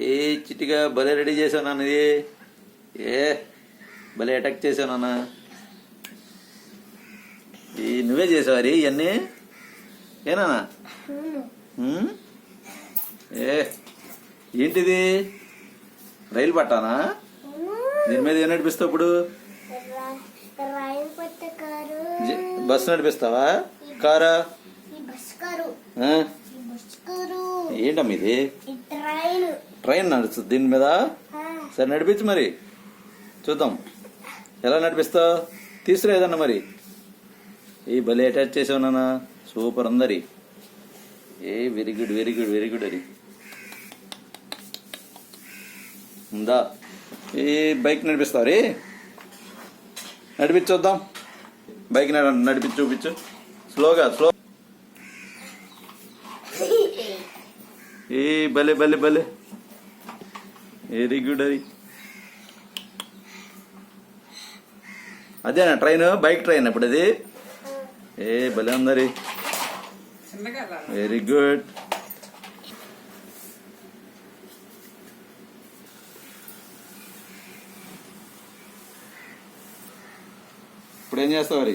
ఏ చిట్టిగా భలే రెడీ చేసావు నాన్న ఇది. ఏ భలే అటాక్ చేసావు నాన్న. ఈ నువ్వే చేసావు అది ఇవన్నీ ఏనా? ఏ ఏంటిది రైలు పట్టానా? దీని మీద ఏం నడిపిస్తావు ఇప్పుడు? బస్సు నడిపిస్తావా కారా? ఏంటమ్మా ఇది? ట్రైన్ నడుస్తుంది దీని మీద. సరే నడిపించు మరి చూద్దాం ఎలా నడిపిస్తావు. తీసుకురా ఏదన్నా మరి. ఏ భలే అటాచ్ చేసావు నాన్న. సూపర్ అందరి. A very good very good very good. అది ఉందా? ఏ బైక్ నడిపిస్తావు రే. నడిపించి చూద్దాం. బైక్ నడిపించి చూపించు స్లోగా. ఏ భలే భలే భలే వెరీ గుడ్. అది అదేనా ట్రైన్? బైక్ ట్రైన్ ఇప్పుడు అది. ఏ భలే ఉందరి. Very good. ఇప్పుడు ఏం చేస్తావు మరి?